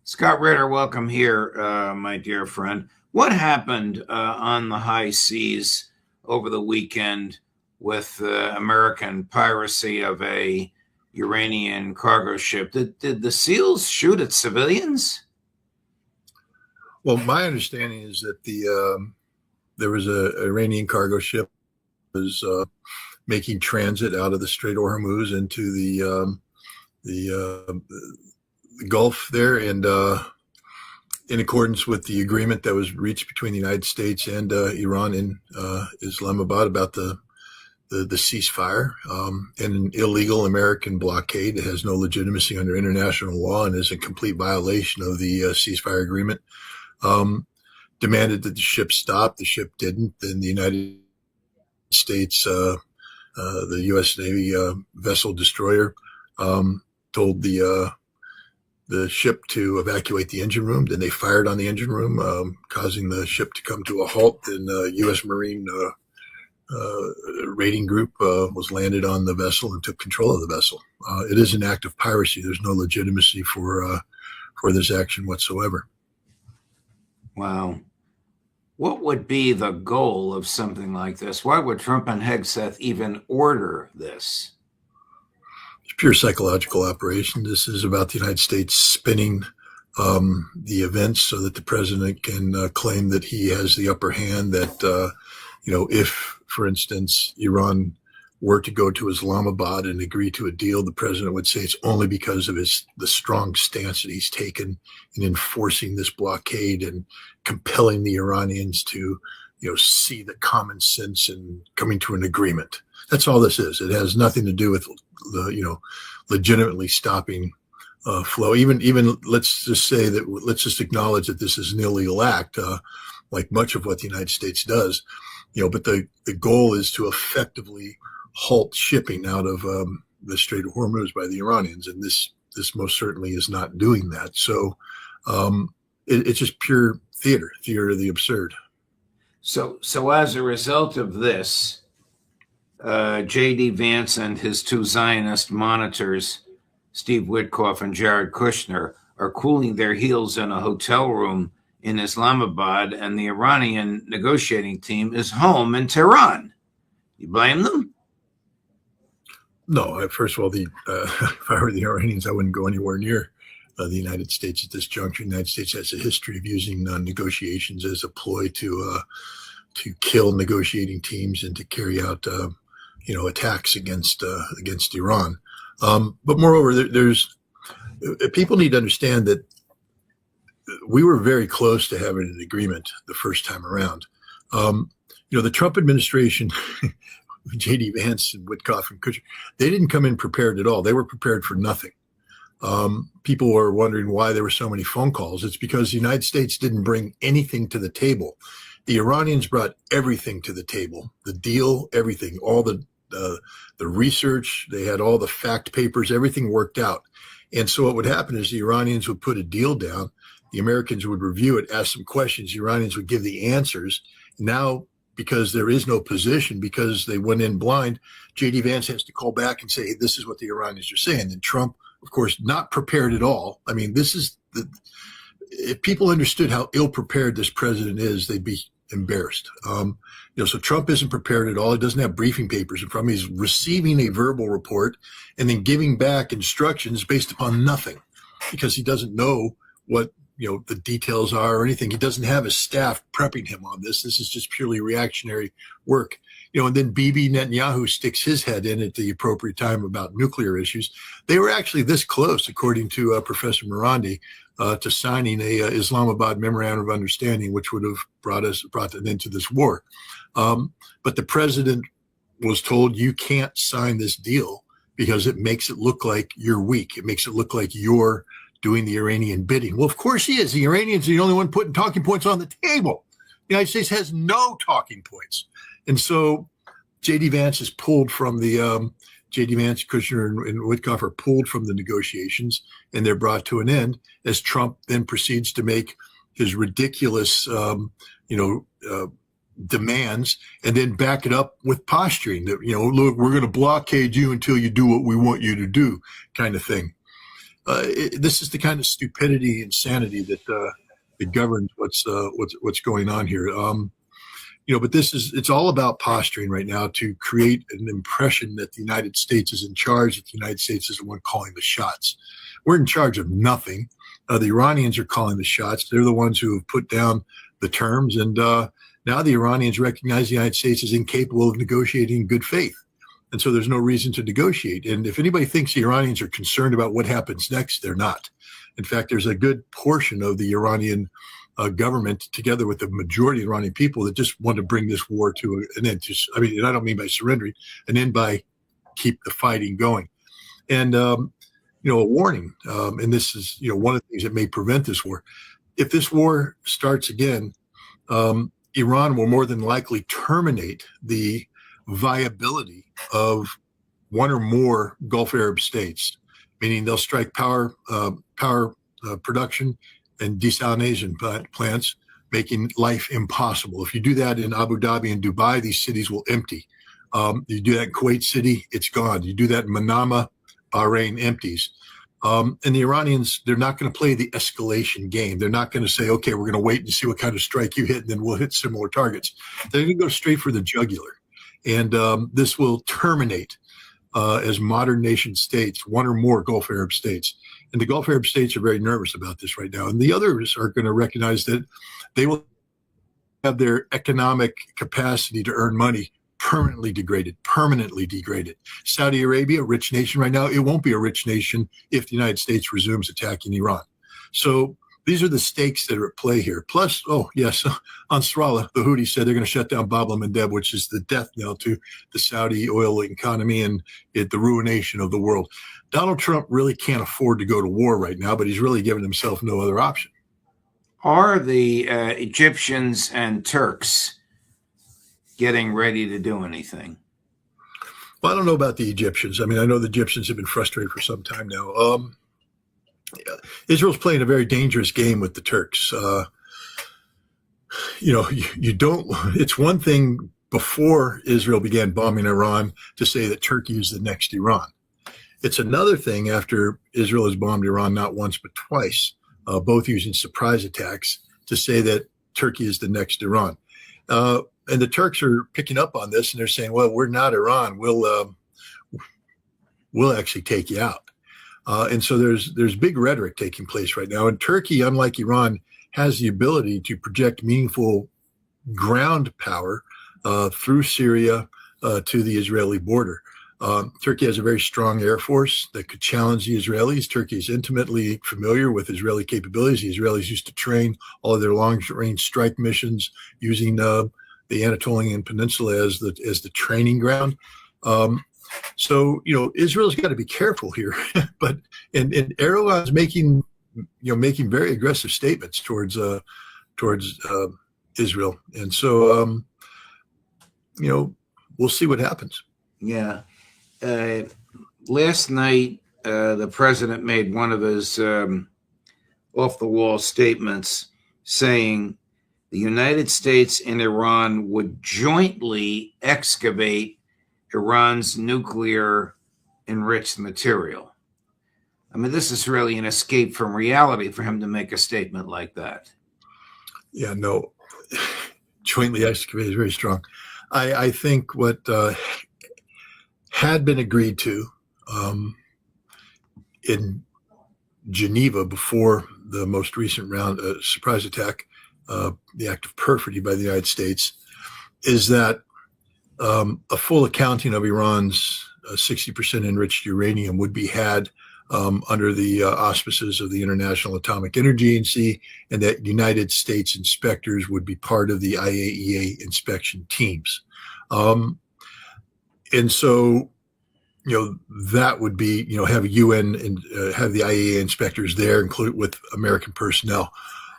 Scott Ritter, welcome here, my dear friend. What happened on the high seas over the weekend with American piracy of a Iranian cargo ship? Did the SEALs shoot at civilians? Well, my understanding is that there was a Iranian cargo ship was making transit out of the Strait of Hormuz into the Gulf there, and in accordance with the agreement that was reached between the United States and Iran in Islamabad about the ceasefire, and an illegal American blockade that has no legitimacy under international law and is a complete violation of the ceasefire agreement. Demanded that the ship stop. The ship didn't. Then the United States, the U.S. Navy vessel destroyer, told the ship to evacuate the engine room. Then they fired on the engine room, causing the ship to come to a halt. Then U.S. Marine raiding group was landed on the vessel and took control of the vessel. It is an act of piracy. There's no legitimacy for this action whatsoever. Wow. What would be the goal of something like this? Why would Trump and Hegseth even order this? It's pure psychological operation. This is about the United States spinning the events so that the president can claim that he has the upper hand, that, if, for instance, Iran were to go to Islamabad and agree to a deal, the president would say it's only because of the strong stance that he's taken in enforcing this blockade and compelling the Iranians to, see the common sense and coming to an agreement. That's all this is. It has nothing to do with legitimately stopping flow. Even let's just acknowledge that this is an illegal act, like much of what the United States does. But the goal is to effectively halt shipping out of the Strait of Hormuz by the Iranians, and this most certainly is not doing that. So it's just pure theater of the absurd. So as a result of this, J.D. Vance and his two Zionist monitors, Steve Witkoff and Jared Kushner, are cooling their heels in a hotel room in Islamabad, and the Iranian negotiating team is home in Tehran. You blame them? No, first of all, if I were the Iranians, I wouldn't go anywhere near the United States at this juncture. The United States has a history of using negotiations as a ploy to kill negotiating teams and to carry out attacks against Iran. But moreover, there's people need to understand that we were very close to having an agreement the first time around. The Trump administration. J.D. Vance and Witkoff and Kushner, they didn't come in prepared at all. They were prepared for nothing. People were wondering why there were so many phone calls. It's because the United States didn't bring anything to the table. The Iranians brought everything to the table, the deal, everything, all the research. They had all the fact papers, everything worked out. And so what would happen is the Iranians would put a deal down. The Americans would review it, ask some questions. The Iranians would give the answers. Now, because there is no position, because they went in blind, J.D. Vance has to call back and say, hey, this is what the Iranians are saying. And Trump, of course, not prepared at all. I mean, if people understood how ill-prepared this president is, they'd be embarrassed. So Trump isn't prepared at all. He doesn't have briefing papers in front of him. He's receiving a verbal report and then giving back instructions based upon nothing, because he doesn't know what the details are or anything. He doesn't have his staff prepping him on this. This is just purely reactionary work. And then Bibi Netanyahu sticks his head in at the appropriate time about nuclear issues. They were actually this close, according to Professor Morandi, to signing a Islamabad memorandum of understanding, which would have brought them into this war. But the president was told, you can't sign this deal because it makes it look like you're weak. It makes it look like you're doing the Iranian bidding. Well, of course he is. The Iranians are the only one putting talking points on the table. The United States has no talking points. And so J.D. Vance is pulled from the J.D. Vance, Kushner, and Witkoff are pulled from the negotiations, and they're brought to an end as Trump then proceeds to make his ridiculous, demands, and then back it up with posturing that, look, we're going to blockade you until you do what we want you to do, kind of thing. this is the kind of stupidity, insanity that governs what's going on here. But it's all about posturing right now to create an impression that the United States is in charge, that the United States is the one calling the shots. We're in charge of nothing. The Iranians are calling the shots. They're the ones who have put down the terms. And now the Iranians recognize the United States is incapable of negotiating in good faith. And so there's no reason to negotiate. And if anybody thinks the Iranians are concerned about what happens next, they're not. In fact, there's a good portion of the Iranian government, together with the majority of Iranian people, that just want to bring this war to an end. And I don't mean by surrendering, an end by keep the fighting going. And, a warning, and this is, one of the things that may prevent this war. If this war starts again, Iran will more than likely terminate the viability of one or more Gulf Arab states, meaning they'll strike power production and desalination plants, making life impossible. If you do that in Abu Dhabi and Dubai, these cities will empty. You do that in Kuwait City, it's gone. You do that in Manama, Bahrain empties. And the Iranians, they're not going to play the escalation game. They're not going to say, okay, we're going to wait and see what kind of strike you hit, and then we'll hit similar targets. They're going to go straight for the jugular. And this will terminate as modern nation states, one or more Gulf Arab states. And the Gulf Arab states are very nervous about this right now. And the others are going to recognize that they will have their economic capacity to earn money permanently degraded. Saudi Arabia, a rich nation right now, it won't be a rich nation if the United States resumes attacking Iran. So these are the stakes that are at play here. Plus, Ansarallah, the Houthis said they're going to shut down Bab el-Mandeb, which is the death knell to the Saudi oil economy and the ruination of the world. Donald Trump really can't afford to go to war right now, but he's really given himself no other option. Are the Egyptians and Turks getting ready to do anything? Well, I don't know about the Egyptians. I mean, I know the Egyptians have been frustrated for some time now. Israel's playing a very dangerous game with the Turks. You don't, it's one thing before Israel began bombing Iran to say that Turkey is the next Iran. It's another thing after Israel has bombed Iran not once but twice, both using surprise attacks, to say that Turkey is the next Iran. And the Turks are picking up on this, and they're saying, well, we're not Iran. We'll actually take you out. And so there's big rhetoric taking place right now. And Turkey, unlike Iran, has the ability to project meaningful ground power through Syria to the Israeli border. Turkey has a very strong air force that could challenge the Israelis. Turkey is intimately familiar with Israeli capabilities. The Israelis used to train all of their long-range strike missions using the Anatolian Peninsula as the training ground. So Israel's got to be careful here, but and Erdogan's making very aggressive statements towards Israel, and so we'll see what happens. Yeah. Last night, the president made one of his off-the-wall statements saying the United States and Iran would jointly excavate Iran's nuclear enriched material. I mean, this is really an escape from reality for him to make a statement like that. Yeah, no, jointly excavate is very strong. I think what had been agreed to in Geneva before the most recent round surprise attack, the act of perfidy by the United States, is that a full accounting of Iran's 60% enriched uranium would be had under the auspices of the International Atomic Energy Agency, and that United States inspectors would be part of the IAEA inspection teams. And so, that would be, have a UN and have the IAEA inspectors there, included with American personnel.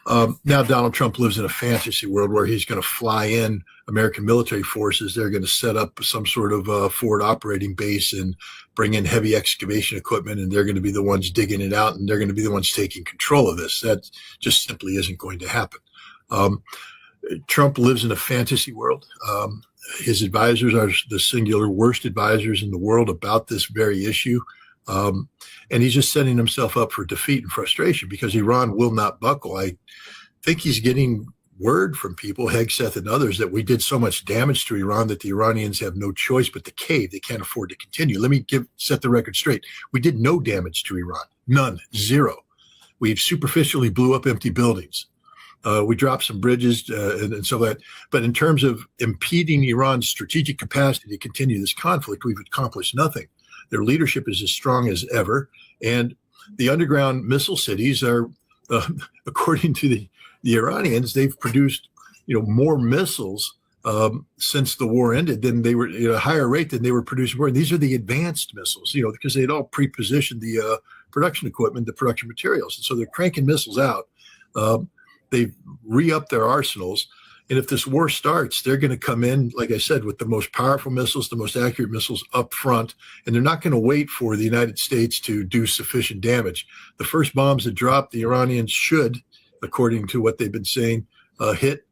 Now Donald Trump lives in a fantasy world where he's going to fly in American military forces. They're going to set up some sort of forward operating base and bring in heavy excavation equipment, and they're going to be the ones digging it out, and they're going to be the ones taking control of this. That just simply isn't going to happen. Trump lives in a fantasy world. His advisors are the singular worst advisors in the world about this very issue. And he's just setting himself up for defeat and frustration because Iran will not buckle. I think he's getting word from people, Hegseth and others, that we did so much damage to Iran that the Iranians have no choice but to cave. They can't afford to continue. Let me set the record straight. We did no damage to Iran. None. Zero. We superficially blew up empty buildings. We dropped some bridges and so that. But in terms of impeding Iran's strategic capacity to continue this conflict, we've accomplished nothing. Their leadership is as strong as ever. And the underground missile cities are, according to the Iranians, they've produced, more missiles since the war ended than they were at a higher rate than they were producing before. These are the advanced missiles, because they'd all pre-positioned the production equipment, the production materials. And so they're cranking missiles out. They've re-upped their arsenals. And if this war starts, they're going to come in, like I said, with the most powerful missiles, the most accurate missiles up front. And they're not going to wait for the United States to do sufficient damage. The first bombs that drop, the Iranians should, according to what they've been saying, hit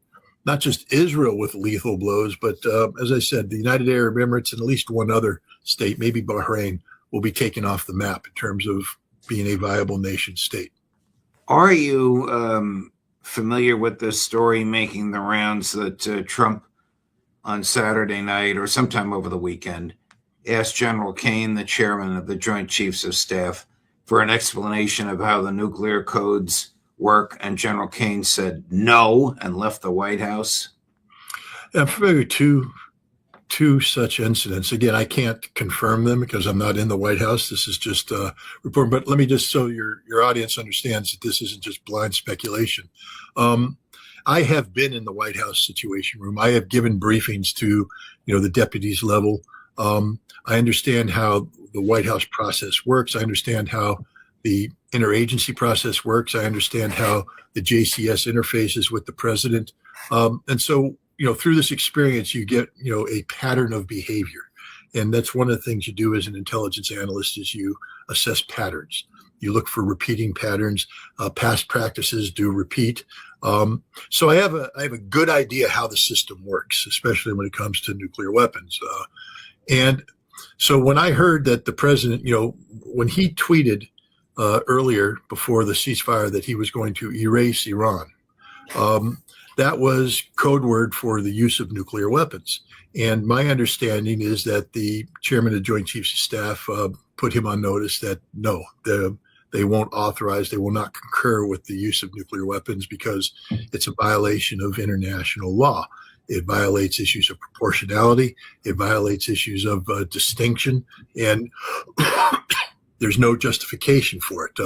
not just Israel with lethal blows, but as I said, the United Arab Emirates and at least one other state, maybe Bahrain, will be taken off the map in terms of being a viable nation state. Are you familiar with this story making the rounds that Trump on Saturday night or sometime over the weekend asked General Kane, the chairman of the Joint Chiefs of Staff, for an explanation of how the nuclear codes work, and General Kane said no and left the White House? I'm familiar with two such incidents. Again, I can't confirm them because I'm not in the White House. This is just a report. But let me just, so your audience understands that this isn't just blind speculation. I have been in the White House Situation Room. I have given briefings to, the deputies level. I understand how the White House process works. I understand how the interagency process works. I understand how the JCS interfaces with the president. And so, through this experience, you get, a pattern of behavior. And that's one of the things you do as an intelligence analyst is you assess patterns. You look for repeating patterns. Past practices do repeat. So I have a good idea how the system works, especially when it comes to nuclear weapons. And so when I heard that the president, when he tweeted earlier before the ceasefire that he was going to erase Iran, that was code word for the use of nuclear weapons. And my understanding is that the chairman of the Joint Chiefs of Staff put him on notice that no, they won't authorize, they will not concur with the use of nuclear weapons because it's a violation of international law. It violates issues of proportionality. It violates issues of distinction. And there's no justification for it.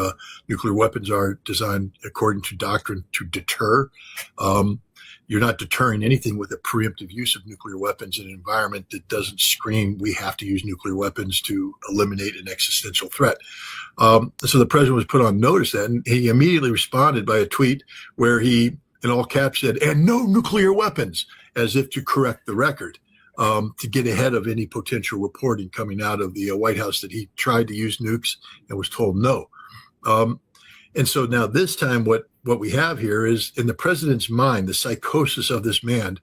Nuclear weapons are designed according to doctrine to deter. You're not deterring anything with a preemptive use of nuclear weapons in an environment that doesn't scream, we have to use nuclear weapons to eliminate an existential threat. So the president was put on notice that, and he immediately responded by a tweet where he, in all caps, said, and no nuclear weapons, as if to correct the record. To get ahead of any potential reporting coming out of the White House that he tried to use nukes and was told no. And so now this time what we have here is in the president's mind, the psychosis of this man.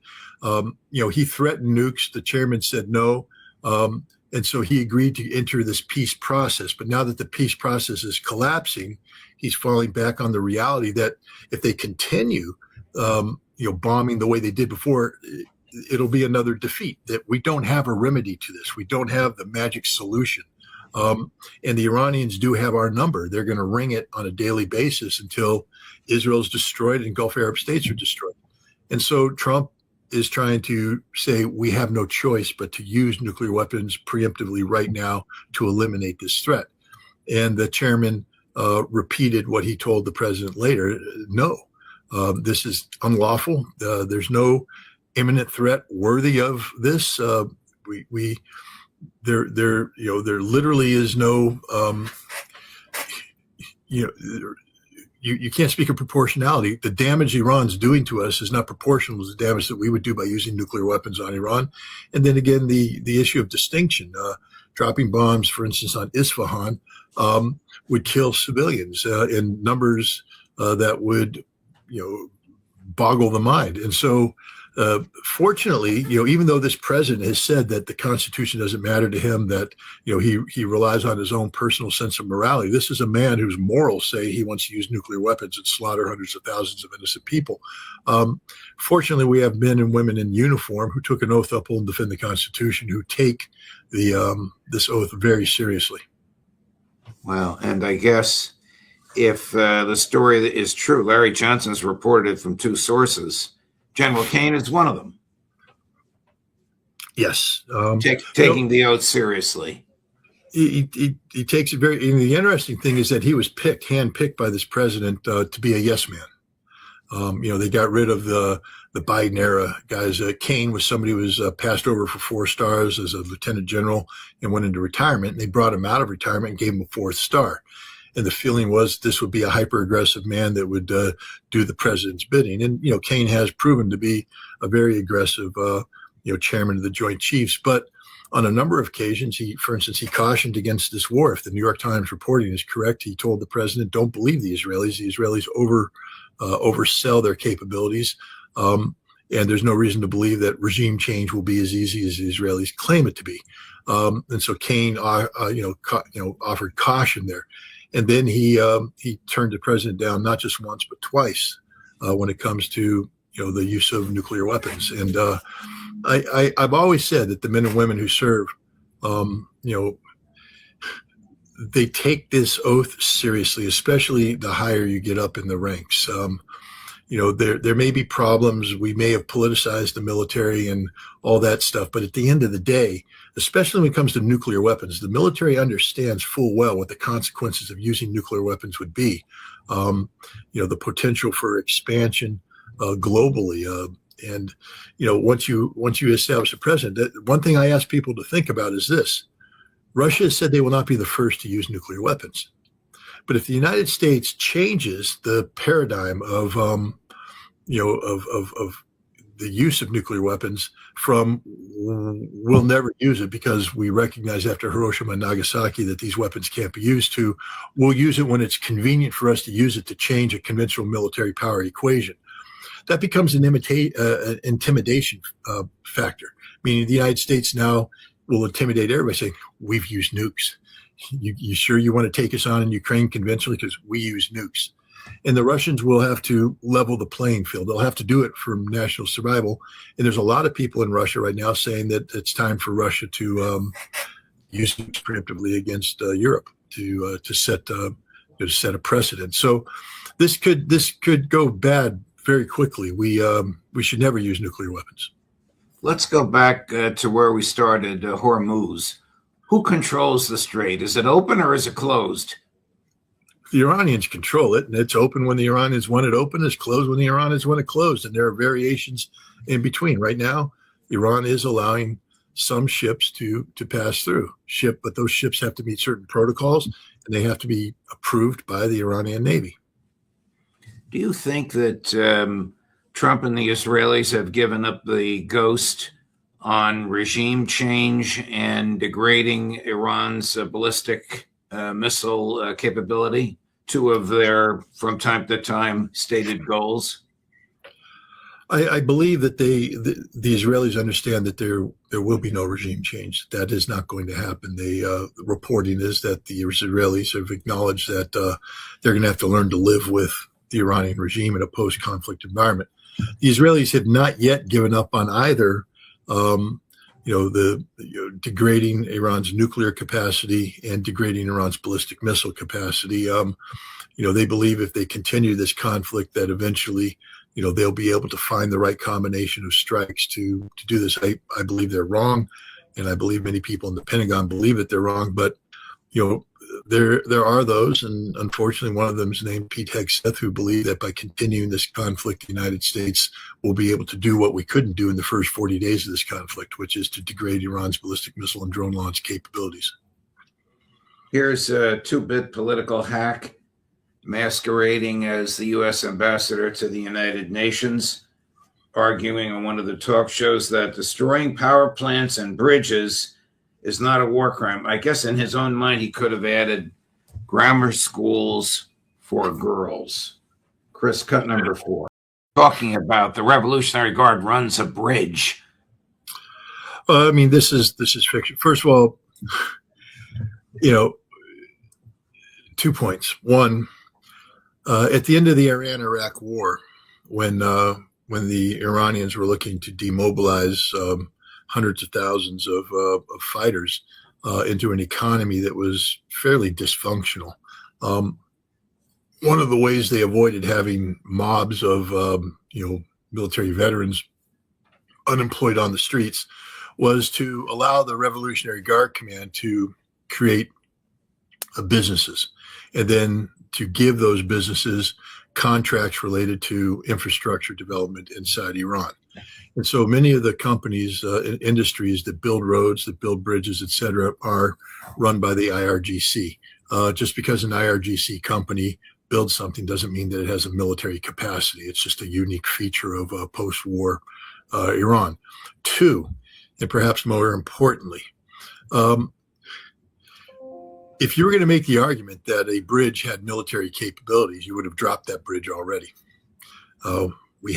He threatened nukes. The chairman said no. And so he agreed to enter this peace process. But now that the peace process is collapsing, he's falling back on the reality that if they continue, bombing the way they did before, it'll be another defeat, that we don't have a remedy to this. We don't have the magic solution. And the Iranians do have our number. They're going to ring it on a daily basis until Israel's destroyed and Gulf Arab states are destroyed. And so Trump is trying to say we have no choice but to use nuclear weapons preemptively right now to eliminate this threat. And the chairman repeated what he told the president later. No, this is unlawful. There's no imminent threat worthy of this. There literally is no, you can't speak of proportionality. The damage Iran's doing to us is not proportional to the damage that we would do by using nuclear weapons on Iran. And then again, the issue of distinction, dropping bombs, for instance, on Isfahan, would kill civilians in numbers that would, boggle the mind. And so Fortunately, even though this president has said that the Constitution doesn't matter to him, that he relies on his own personal sense of morality, this is a man whose morals say he wants to use nuclear weapons and slaughter hundreds of thousands of innocent people. Fortunately, we have men and women in uniform who took an oath to uphold and defend the Constitution, who take this oath very seriously. Well, and I guess if the story is true, Larry Johnson's reported from two sources. General Kane is one of them. Yes. Taking the oath seriously. He takes it very, and the interesting thing is that he was handpicked by this president to be a yes man. They got rid of the Biden era guys. Kane was somebody who was passed over for 4 stars as a lieutenant general and went into retirement. And they brought him out of retirement and gave him a 4th star. And the feeling was this would be a hyper-aggressive man that would do the president's bidding. And, Kane has proven to be a very aggressive, chairman of the Joint Chiefs. But on a number of occasions, for instance, he cautioned against this war. If the New York Times reporting is correct, he told the president, don't believe the Israelis. The Israelis oversell their capabilities. And there's no reason to believe that regime change will be as easy as the Israelis claim it to be. And so Kane, offered caution there. And then he turned the president down not just once but twice when it comes to the use of nuclear weapons. And I've always said that the men and women who serve, they take this oath seriously, especially the higher you get up in the ranks. There may be problems. We may have politicized the military and all that stuff, but at the end of the day, especially when it comes to nuclear weapons, the military understands full well what the consequences of using nuclear weapons would be. The potential for expansion globally, and once you establish a precedent, one thing I ask people to think about is this: Russia has said they will not be the first to use nuclear weapons, but if the United States changes the paradigm of the use of nuclear weapons from we'll never use it because we recognize after Hiroshima and Nagasaki that these weapons can't be used, to we'll use it when it's convenient for us to use it to change a conventional military power equation. That becomes an intimidation factor, meaning the United States now will intimidate everybody saying, we've used nukes. You sure you want to take us on in Ukraine conventionally because we use nukes? And the Russians will have to level the playing field. They'll have to do it for national survival. And there's a lot of people in Russia right now saying that it's time for Russia to use nukes preemptively against Europe to set a precedent. So this could go bad very quickly. We should never use nuclear weapons. Let's go back to where we started, Hormuz. Who controls the Strait? Is it open or is it closed? The Iranians control it, and it's open when the Iranians want it open. It's closed when the Iranians want it closed, and there are variations in between. Right now, Iran is allowing some ships to pass through, but those ships have to meet certain protocols, and they have to be approved by the Iranian Navy. Do you think that Trump and the Israelis have given up the ghost on regime change and degrading Iran's ballistic missile capability, two of their, from time to time, stated goals? I believe that the Israelis understand that there will be no regime change. That is not going to happen. The reporting is that the Israelis have acknowledged that they're going to have to learn to live with the Iranian regime in a post-conflict environment. The Israelis have not yet given up on either degrading Iran's nuclear capacity and degrading Iran's ballistic missile capacity. They believe if they continue this conflict that eventually, they'll be able to find the right combination of strikes to do this. I believe they're wrong, and I believe many people in the Pentagon believe that they're wrong. But, there are those, and unfortunately one of them is named Pete Hegseth, who believe that by continuing this conflict, the United States will be able to do what we couldn't do in the first 40 days of this conflict, which is to degrade Iran's ballistic missile and drone launch capabilities. Here's a 2-bit political hack masquerading as the U.S. ambassador to the United Nations, arguing on one of the talk shows that destroying power plants and bridges is not a war crime. I guess in his own mind, he could have added grammar schools for girls. Chris, cut number 4. talking about? The Revolutionary Guard runs a bridge. I mean, this is fiction. First of all, 2 points. One, at the end of the Iran-Iraq War, when the Iranians were looking to demobilize hundreds of thousands of fighters into an economy that was fairly dysfunctional, one of the ways they avoided having mobs of military veterans unemployed on the streets was to allow the Revolutionary Guard Command to create businesses, and then to give those businesses contracts related to infrastructure development inside Iran. And so many of the companies and industries that build roads, that build bridges, et cetera, are run by the IRGC. Just because an IRGC company builds something doesn't mean that it has a military capacity. It's just a unique feature of post-war Iran. Two, and perhaps more importantly, if you were going to make the argument that a bridge had military capabilities, you would have dropped that bridge already. We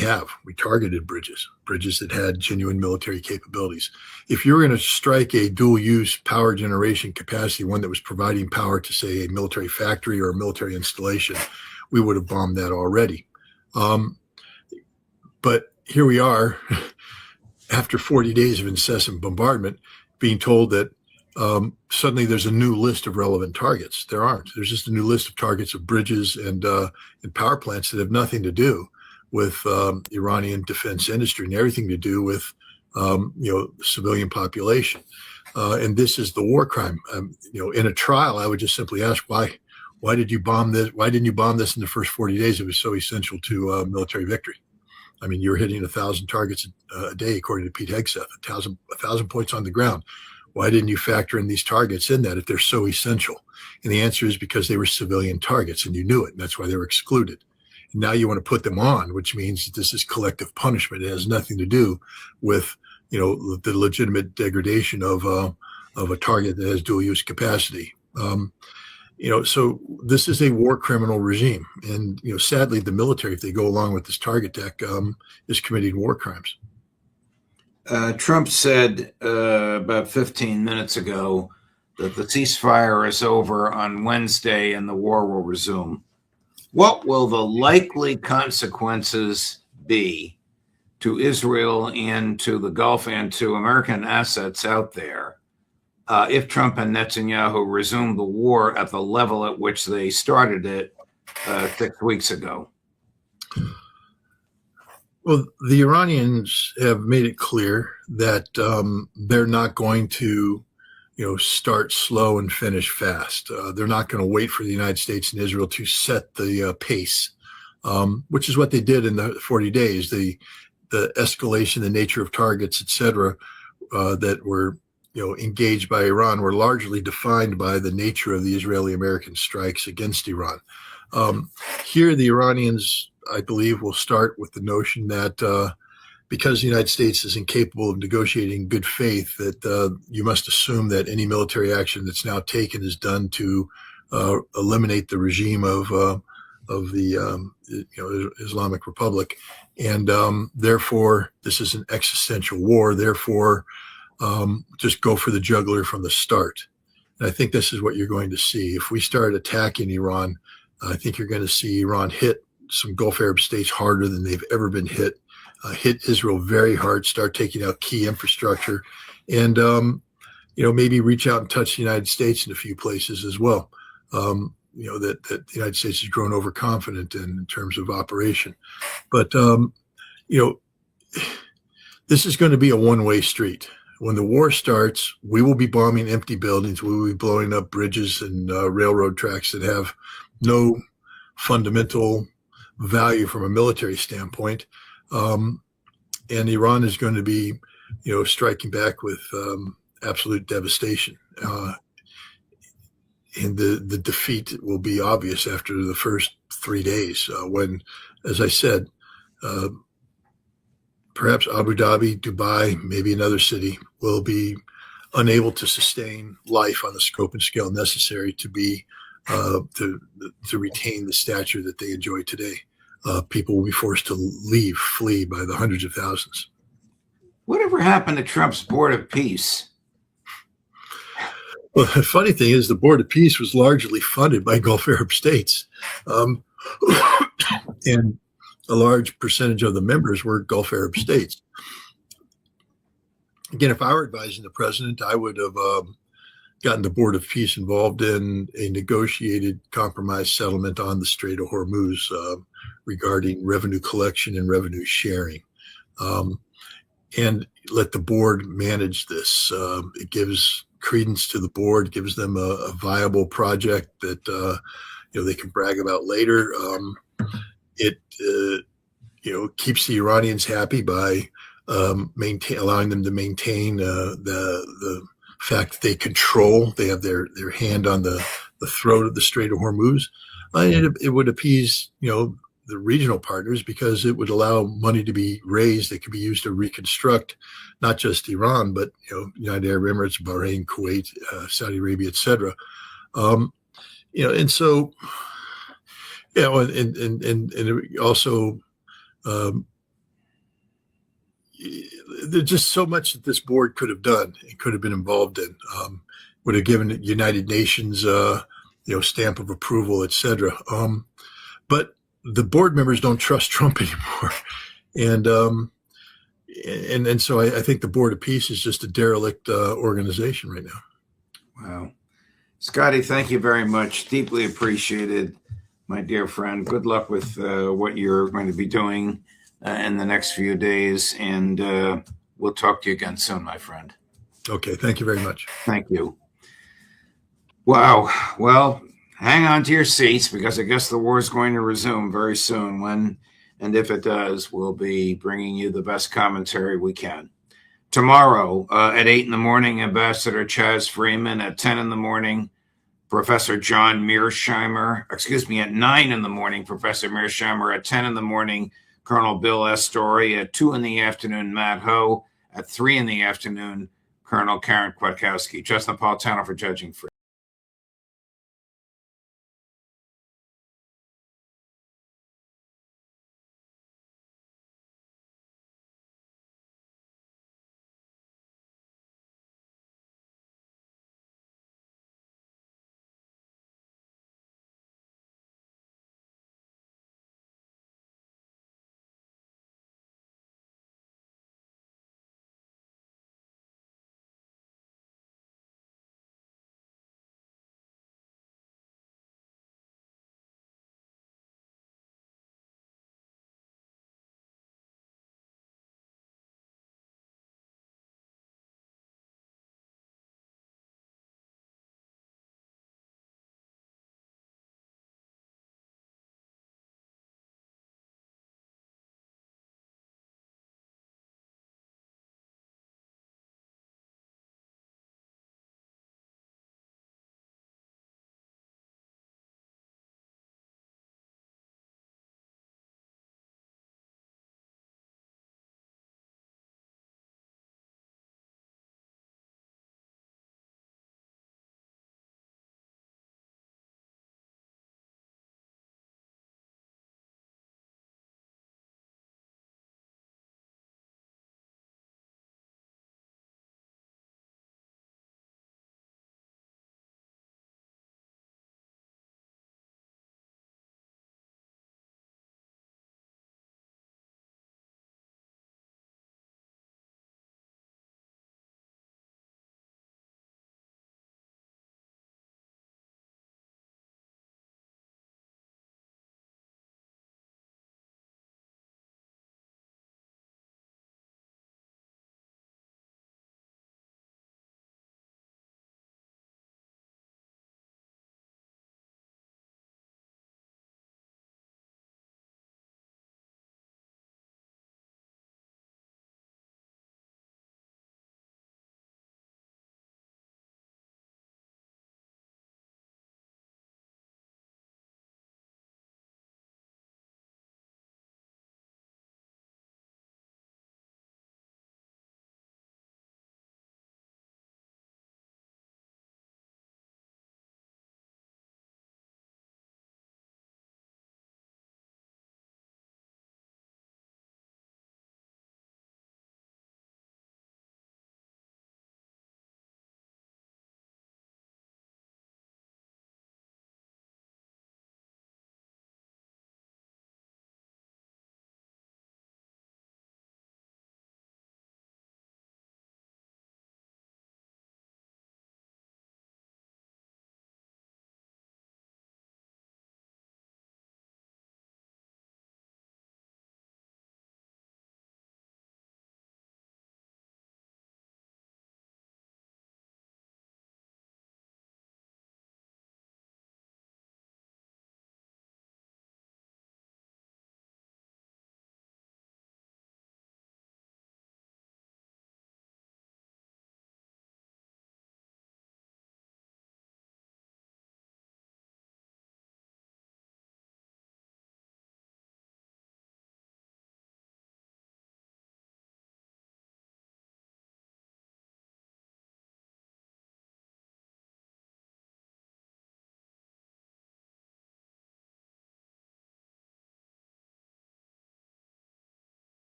targeted bridges that had genuine military capabilities. If you were going to strike a dual use power generation capacity, one that was providing power to, say, a military factory or a military installation, we would have bombed that already. But here we are, after 40 days of incessant bombardment, being told that suddenly there's a new list of relevant targets. There aren't. There's just a new list of targets of bridges and power plants that have nothing to do with Iranian defense industry and everything to do with the civilian population. And this is the war crime. In a trial, I would just simply ask, why did you bomb this? Why didn't you bomb this in the first 40 days? It was so essential to military victory. I mean, you're hitting 1,000 targets a day, according to Pete Hegseth, 1,000 points on the ground. Why didn't you factor in these targets in that if they're so essential? And the answer is because they were civilian targets, and you knew it, and that's why they were excluded. And now you want to put them on, which means that this is collective punishment. It has nothing to do with the legitimate degradation of a target that has dual use capacity. So this is a war criminal regime, and sadly, the military, if they go along with this target deck, is committing war crimes. Trump said about 15 minutes ago that the ceasefire is over on Wednesday and the war will resume. What will the likely consequences be to Israel and to the Gulf and to American assets out there if Trump and Netanyahu resume the war at the level at which they started it 6 weeks ago? Well, the Iranians have made it clear that they're not going to, start slow and finish fast. They're not going to wait for the United States and Israel to set the pace, which is what they did in the 40 days. The escalation, the nature of targets, et cetera, that were engaged by Iran were largely defined by the nature of the Israeli-American strikes against Iran. Here, the Iranians, I believe, will start with the notion that because the United States is incapable of negotiating good faith, that you must assume that any military action that's now taken is done to eliminate the regime of the Islamic Republic, and therefore this is an existential war. Therefore, just go for the jugular from the start. And I think this is what you're going to see if we start attacking Iran. I think you're going to see Iran hit some Gulf Arab states harder than they've ever been hit Israel very hard, start taking out key infrastructure, and maybe reach out and touch the United States in a few places as well. That the United States has grown overconfident in terms of operation. But, this is going to be a one-way street. When the war starts, we will be bombing empty buildings. We will be blowing up bridges and railroad tracks that have no fundamental value from a military standpoint. And Iran is going to be, striking back with absolute devastation. And the defeat will be obvious after the first 3 days when, as I said, perhaps Abu Dhabi, Dubai, maybe another city will be unable to sustain life on the scope and scale necessary to be to retain the stature that they enjoy today. people will be forced to flee by the hundreds of thousands. Whatever happened to Trump's Board of Peace? Well, the funny thing is the Board of Peace was largely funded by Gulf Arab states. And a large percentage of the members were Gulf Arab states. Again, if I were advising the president, I would have gotten the Board of Peace involved in a negotiated compromise settlement on the Strait of Hormuz regarding revenue collection and revenue sharing. And let the board manage this. It gives credence to the board, gives them a viable project that they can brag about later. It keeps the Iranians happy by allowing them to maintain the fact that they have their hand on the throat of the Strait of Hormuz. And it would appease the regional partners, because it would allow money to be raised that could be used to reconstruct not just Iran, but United Arab Emirates, Bahrain, Kuwait, Saudi Arabia, etc. And so and also there's just so much that this board could have done and could have been involved in. Would have given United Nations stamp of approval, etc. But the board members don't trust Trump anymore, and so I think the Board of Peace is just a derelict organization right now. Wow, Scotty, thank you very much. Deeply appreciated, my dear friend. Good luck with what you're going to be doing in the next few days, and we'll talk to you again soon, my friend. Okay, thank you very much. Thank you. Wow. Well, hang on to your seats, because I guess the war is going to resume very soon. When and if it does, we'll be bringing you the best commentary we can. Tomorrow at 8 in the morning, Ambassador Chaz Freeman. At 10 in the morning, Professor John Mearsheimer. At 9 in the morning, Professor Mearsheimer. At 10 in the morning, Colonel Bill S. Story. At 2 in the afternoon, Matt Ho. At 3 in the afternoon, Colonel Karen Kwiatkowski. Just Napolitano for Judging Free.